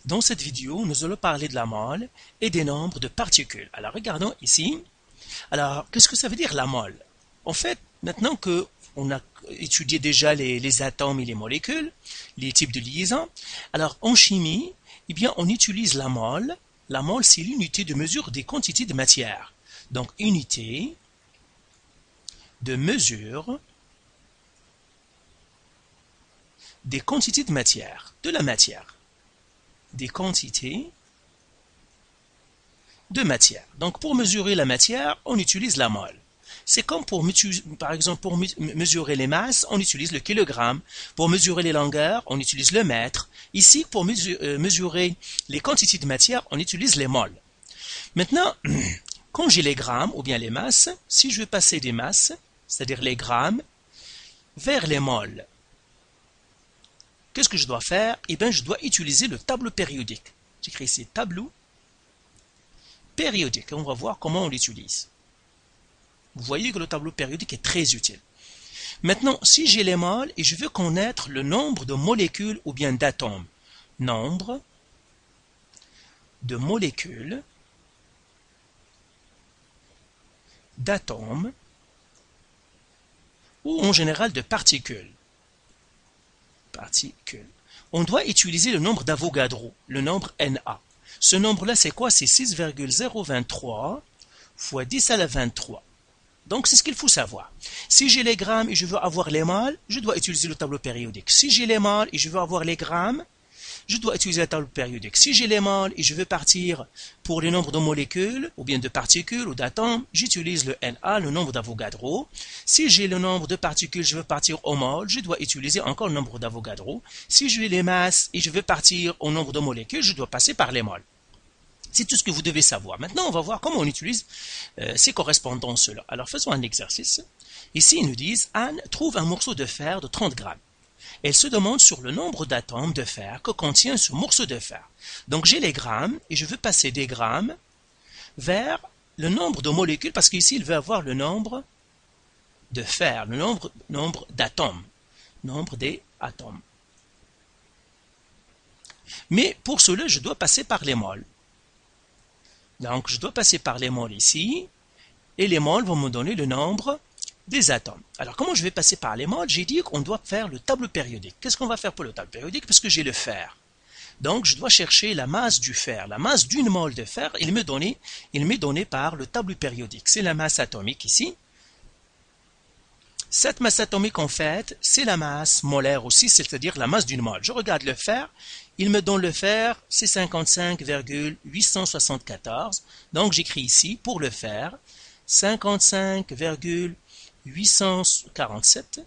Dans cette vidéo, nous allons parler de la mole et des nombres de particules. Alors, regardons ici. Alors, qu'est-ce que ça veut dire la mole? En fait, maintenant que on a étudié déjà les atomes et les molécules, les types de liaisons, alors en chimie, eh bien, on utilise la mole. La mole, c'est l'unité de mesure des quantités de matière. Donc, unité de mesure des quantités de matière, de la matière. Des quantités de matière. Donc, pour mesurer la matière, on utilise la mole. C'est comme par exemple, pour mesurer les masses, on utilise le kilogramme. Pour mesurer les longueurs, on utilise le mètre. Ici, pour mesurer les quantités de matière, on utilise les moles. Maintenant, quand j'ai les grammes ou bien les masses, si je veux passer des masses, c'est-à-dire les grammes, vers les moles, qu'est-ce que je dois faire? Eh bien, je dois utiliser le tableau périodique. J'écris ici tableau périodique. On va voir comment on l'utilise. Vous voyez que le tableau périodique est très utile. Maintenant, si j'ai les moles et je veux connaître le nombre de molécules ou bien d'atomes, nombre de molécules, d'atomes, ou en général de particules. On doit utiliser le nombre d'Avogadro, le nombre Na. Ce nombre-là, c'est quoi? C'est 6,023 fois 10 à la 23. Donc, c'est ce qu'il faut savoir. Si j'ai les grammes et je veux avoir les moles, je dois utiliser le tableau périodique. Si j'ai les moles et je veux avoir les grammes, je dois utiliser le tableau périodique. Si j'ai les moles et je veux partir pour le nombre de molécules, ou bien de particules ou d'atomes, j'utilise le Na, le nombre d'Avogadro. Si j'ai le nombre de particules, je veux partir au mol, je dois utiliser encore le nombre d'Avogadro. Si j'ai les masses et je veux partir au nombre de molécules, je dois passer par les moles. C'est tout ce que vous devez savoir. Maintenant, on va voir comment on utilise ces correspondances-là. Alors, faisons un exercice. Ici, ils nous disent, Anne trouve un morceau de fer de 30 grammes. Elle se demande sur le nombre d'atomes de fer que contient ce morceau de fer. Donc, j'ai les grammes et je veux passer des grammes vers le nombre de molécules, parce qu'ici, il veut avoir le nombre de fer, le nombre d'atomes. Nombre des atomes. Mais pour cela, je dois passer par les moles. Donc, je dois passer par les moles ici, et les moles vont me donner le nombre des atomes. Alors, comment je vais passer par les moles? J'ai dit qu'on doit faire le tableau périodique. Qu'est-ce qu'on va faire pour le tableau périodique? Parce que j'ai le fer. Donc, je dois chercher la masse du fer. La masse d'une mole de fer, il m'est donné par le tableau périodique. C'est la masse atomique ici. Cette masse atomique, en fait, c'est la masse molaire aussi, c'est-à-dire la masse d'une mole. Je regarde le fer, il me donne le fer, c'est 55,874. Donc, j'écris ici, pour le fer, 55,847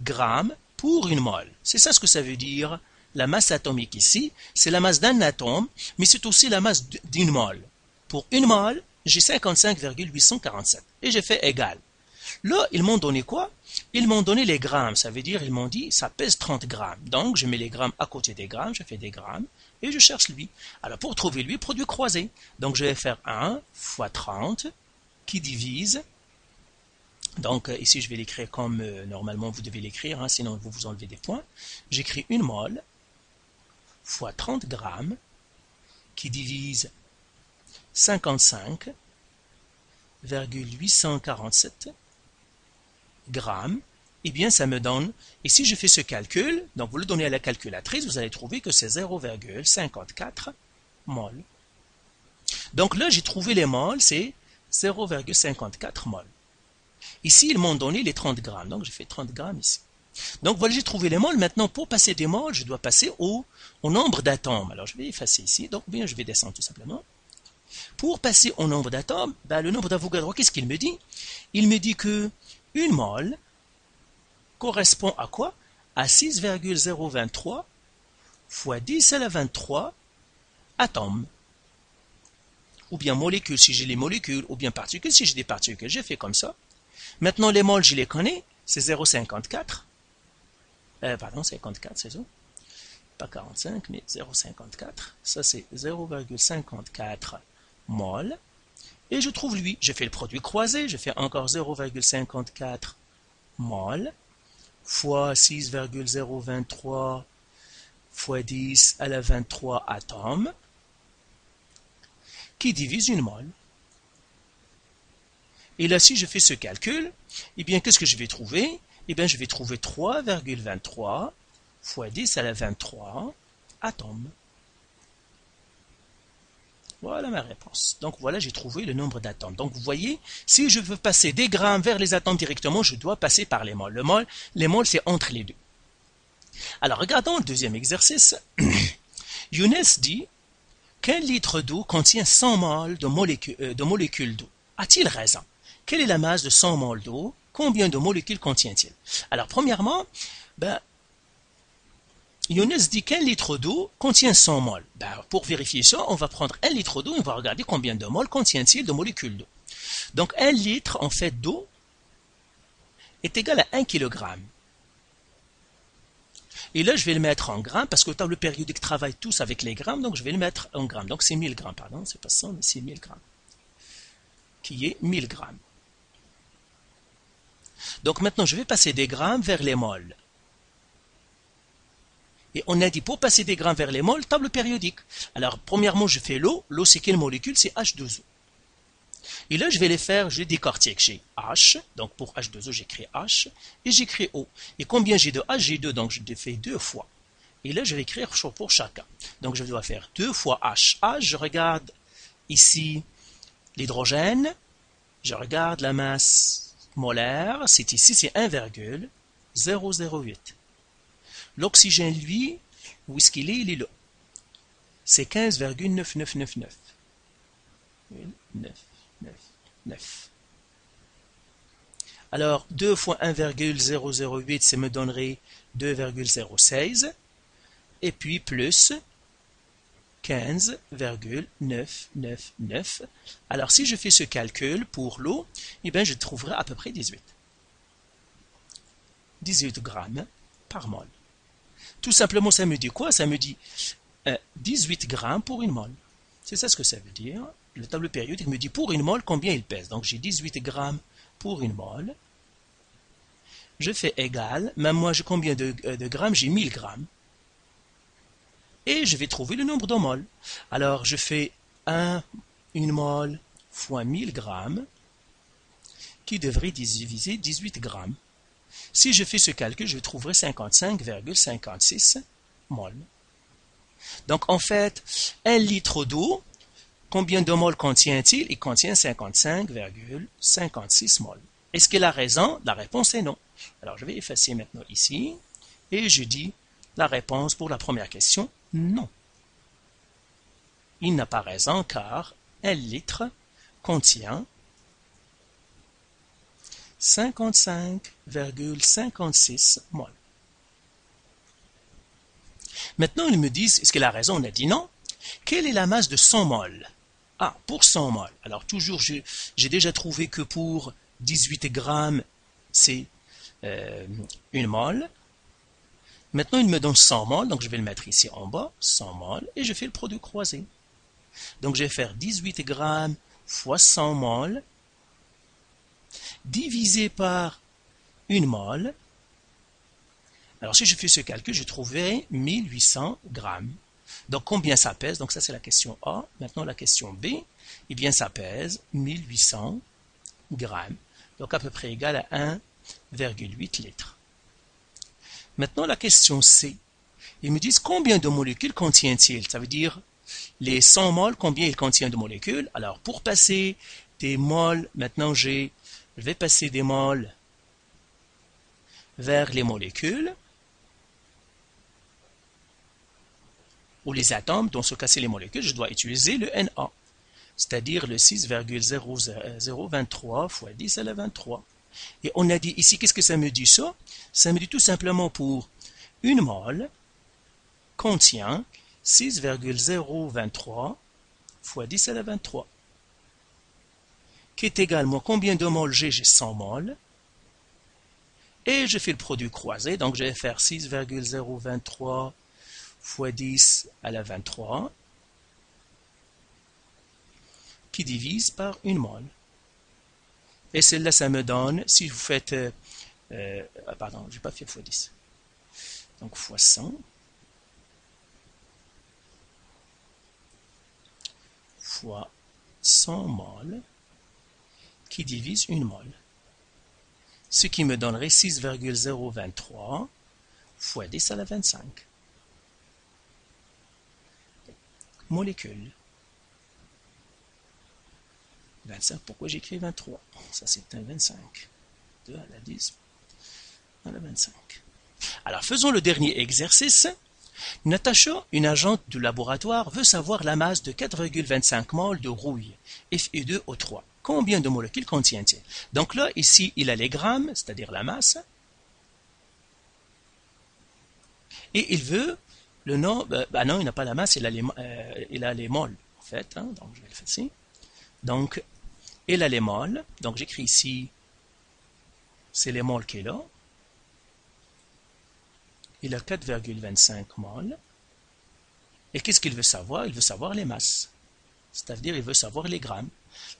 grammes pour une mole. C'est ça ce que ça veut dire, la masse atomique ici. C'est la masse d'un atome, mais c'est aussi la masse d'une mole. Pour une mole, j'ai 55,847 et j'ai fait égal. Là, ils m'ont donné quoi? Ils m'ont donné les grammes, ça veut dire, ils m'ont dit, ça pèse 30 grammes. Donc, je mets les grammes à côté des grammes, je fais des grammes, et je cherche lui. Alors, pour trouver lui, produit croisé. Donc, je vais faire 1 fois 30, qui divise. Donc, ici, je vais l'écrire comme normalement vous devez l'écrire, hein, sinon vous enlevez des points. J'écris une mole fois 30 grammes, qui divise 55,847 grammes, eh bien ça me donne, et si je fais ce calcul, donc vous le donnez à la calculatrice, vous allez trouver que c'est 0,54 mol. Donc là, j'ai trouvé les moles, c'est 0,54 mol. Ici, ils m'ont donné les 30 grammes, donc j'ai fait 30 grammes ici. Donc voilà, j'ai trouvé les moles. Maintenant, pour passer des moles, je dois passer au nombre d'atomes. Alors, je vais effacer ici, donc bien, je vais descendre tout simplement. Pour passer au nombre d'atomes, ben, le nombre d'Avogadro, qu'est-ce qu'il me dit? Il me dit que une mole correspond à quoi? À 6,023 fois 10 à la 23 atomes. Ou bien molécules si j'ai les molécules, ou bien particules si j'ai des particules. J'ai fait comme ça. Maintenant, les moles, je les connais. C'est 0,54. Pardon, 54, c'est ça? Pas 45, mais 0,54. Ça, c'est 0,54 moles. Et je trouve lui. Je fais le produit croisé. Je fais encore 0,54 moles fois 6,023 fois 10 à la 23 atomes qui divise une mole. Et là, si je fais ce calcul, eh bien, qu'est-ce que je vais trouver? Eh bien, je vais trouver 3,23 fois 10 à la 23 atomes. Voilà ma réponse. Donc voilà, j'ai trouvé le nombre d'atomes. Donc vous voyez, si je veux passer des grammes vers les atomes directement, je dois passer par les moles. Les moles, c'est entre les deux. Alors regardons le deuxième exercice. Younes dit qu'un litre d'eau contient 100 moles de molécules d'eau. A-t-il raison? Quelle est la masse de 100 moles d'eau? Combien de molécules contient-il? Alors premièrement, Younes dit qu'un litre d'eau contient 100 moles. Pour vérifier ça, on va prendre un litre d'eau et on va regarder combien de moles contient-il de molécules d'eau. Donc un litre en fait d'eau est égal à 1 kg. Et là, je vais le mettre en grammes parce que le tableau périodique travaille tous avec les grammes, donc je vais le mettre en grammes. Donc c'est 1000 grammes, pardon, c'est pas 100, mais c'est 1000 grammes. Qui est 1000 grammes. Donc maintenant, je vais passer des grammes vers les moles. Et on a dit pour passer des grammes vers les moles, table périodique. Alors, premièrement, je fais l'eau. L'eau, c'est quelle molécule? C'est H2O. Et là, je vais les faire, je décortique. J'ai H, donc pour H2O, j'écris H, et j'écris O. Et combien j'ai de H? J'ai 2, donc je fais 2 fois. Et là, je vais écrire pour chacun. Donc, je dois faire 2 fois H. H, je regarde ici l'hydrogène, je regarde la masse molaire, c'est ici, c'est 1,008. L'oxygène, lui, où est-ce qu'il est? Il est là. C'est 15,9999. 9. Alors, 2 fois 1,008, ça me donnerait 2,06. Et puis, plus 15,999. Alors, si je fais ce calcul pour l'eau, eh bien, je trouverai à peu près 18. 18 grammes par mol. Tout simplement, ça me dit quoi? Ça me dit 18 grammes pour une mole. C'est ça ce que ça veut dire. Le tableau périodique me dit pour une mole combien il pèse. Donc j'ai 18 grammes pour une mole. Je fais égal. Même moi, j'ai combien de grammes? J'ai 1000 grammes. Et je vais trouver le nombre de moles. Alors je fais une mole fois 1000 grammes qui devrait diviser 18 grammes. Si je fais ce calcul, je trouverai 55,56 moles. Donc, en fait, un litre d'eau, combien de moles contient-il? Il contient 55,56 moles. Est-ce qu'il a raison? La réponse est non. Alors, je vais effacer maintenant ici, et je dis la réponse pour la première question, non. Il n'a pas raison, car un litre contient 55,56 moles. Maintenant, ils me disent, est-ce qu'il a raison? On a dit non. Quelle est la masse de 100 moles? Ah, pour 100 moles. Alors, toujours, j'ai déjà trouvé que pour 18 grammes, c'est une mole. Maintenant, il me donne 100 moles, donc je vais le mettre ici en bas, 100 moles, et je fais le produit croisé. Donc, je vais faire 18 grammes fois 100 moles, divisé par une mole. Alors, si je fais ce calcul, je trouverai 1800 grammes. Donc, combien ça pèse? Donc, ça, c'est la question A. Maintenant, la question B, eh bien, ça pèse 1800 grammes. Donc, à peu près égal à 1,8 litres. Maintenant, la question C. Ils me disent combien de molécules contient-il? Ça veut dire les 100 moles, combien il contient de molécules? Alors, pour passer des moles, maintenant, je vais passer des moles vers les molécules, ou les atomes, dans ce cas c'est les molécules, je dois utiliser le Na, c'est-à-dire le 6,0023 fois 10 à la 23. Et on a dit ici, qu'est-ce que ça me dit ça? Ça me dit tout simplement pour une mole contient 6,023 fois 10 à la 23, qui est également combien de moles j'ai? J'ai 100 moles. Et je fais le produit croisé, donc je vais faire 6,023 fois 10 à la 23, qui divise par une mole. Et celle-là, ça me donne, si vous faites, pardon, je n'ai pas fait fois 10, donc fois 100, fois 100 mol qui divise 1 mol. Ce qui me donnerait 6,023 fois 10 à la 25. Molécule. 25, pourquoi j'écris 23? Ça c'est un 25. 2 à la 10 à la 25. Alors faisons le dernier exercice. Natacha, une agente du laboratoire, veut savoir la masse de 4,25 mol de rouille, Fe2O3. Combien de molécules contient-il? Donc là, ici, il a les grammes, c'est-à-dire la masse. Et il veut le nom... non, il n'a pas la masse, il a les moles, en fait. Hein, donc je vais le faire ici. Donc, il a les moles. Donc j'écris ici, c'est les moles qu'il a. Il a 4,25 moles. Et qu'est-ce qu'il veut savoir? Il veut savoir les masses. C'est-à-dire, il veut savoir les grammes.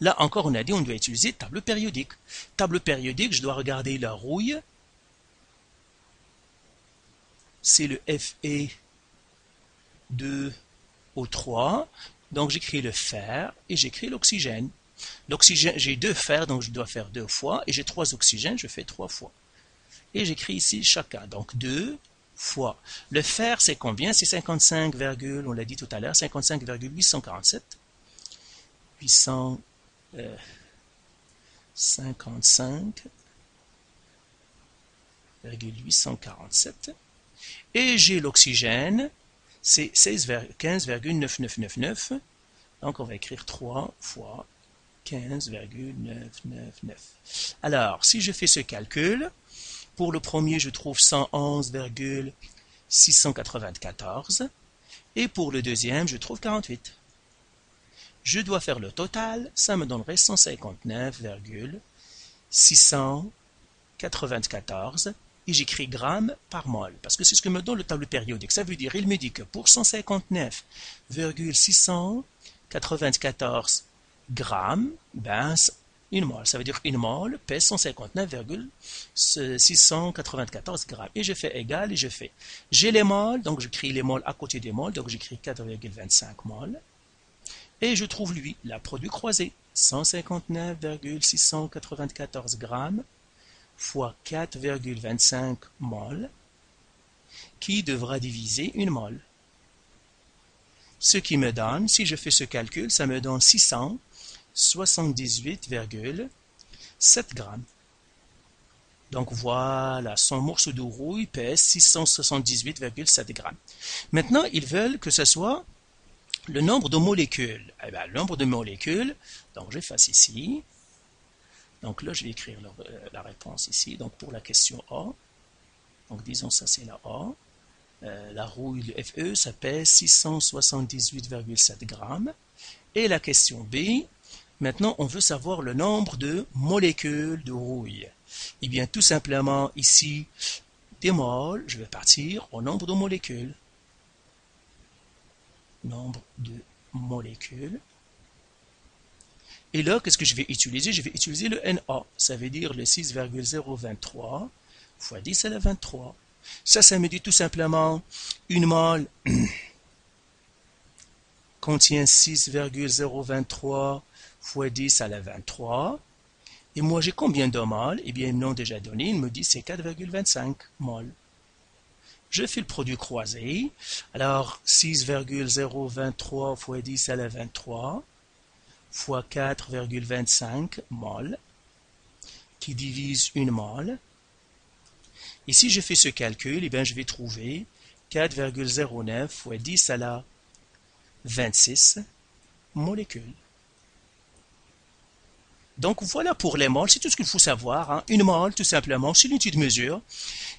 Là, encore, on a dit, on doit utiliser table périodique. Table périodique, je dois regarder la rouille. C'est le Fe2O3. Donc, j'écris le fer et j'écris l'oxygène. L'oxygène, j'ai 2 fers, donc je dois faire 2 fois. Et j'ai 3 oxygènes, je fais 3 fois. Et j'écris ici chacun. Donc, 2 fois. Le fer, c'est combien? C'est 55, on l'a dit tout à l'heure, 55,847. 855,847. Et j'ai l'oxygène, c'est 15,9999. Donc on va écrire 3 fois 15,999. Alors, si je fais ce calcul, pour le premier, je trouve 111,694. Et pour le deuxième, je trouve 48. Je dois faire le total, ça me donnerait 159,694. Et j'écris grammes par mol, parce que c'est ce que me donne le tableau périodique. Ça veut dire, il me dit que pour 159,694 grammes, ben, une mol. Ça veut dire une mol pèse 159,694 grammes. Et je fais égal et je fais. J'ai les moles, donc j'écris les moles à côté des moles, donc j'écris 4,25 moles. Et je trouve lui, la produit croisé, 159,694 grammes fois 4,25 mol, qui devra diviser une mol. Ce qui me donne, si je fais ce calcul, ça me donne 678,7 grammes. Donc voilà, son morceau de rouille pèse 678,7 grammes. Maintenant, ils veulent que ce soit le nombre de molécules. Eh bien, le nombre de molécules, donc j'efface ici. Donc là, je vais écrire la réponse ici. Donc pour la question A, donc disons ça c'est la A. La rouille, le Fe, ça pèse 678,7 grammes. Et la question B, maintenant on veut savoir le nombre de molécules de rouille. Eh bien tout simplement ici, des moles, je vais partir au nombre de molécules. Nombre de molécules. Et là, qu'est-ce que je vais utiliser? Je vais utiliser le Na. Ça veut dire le 6,023 fois 10 à la 23. Ça me dit tout simplement une mole contient 6,023 fois 10 à la 23. Et moi, j'ai combien de moles? Eh bien, ils me l'ont déjà donné. Il me dit c'est 4,25 moles. Je fais le produit croisé. Alors, 6,023 fois 10 à la 23 fois 4,25 mol qui divise une mol. Et si je fais ce calcul, eh bien, je vais trouver 4,09 fois 10 à la 26 molécules. Donc voilà pour les moles, c'est tout ce qu'il faut savoir. Hein. Une mole, tout simplement, c'est l'unité de mesure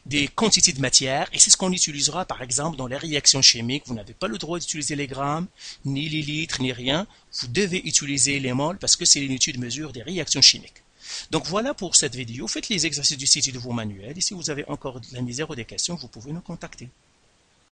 des quantités de matière, et c'est ce qu'on utilisera par exemple dans les réactions chimiques. Vous n'avez pas le droit d'utiliser les grammes, ni les litres, ni rien. Vous devez utiliser les moles parce que c'est l'unité de mesure des réactions chimiques. Donc voilà pour cette vidéo. Faites les exercices du site de vos manuels, et si vous avez encore de la misère ou des questions, vous pouvez nous contacter.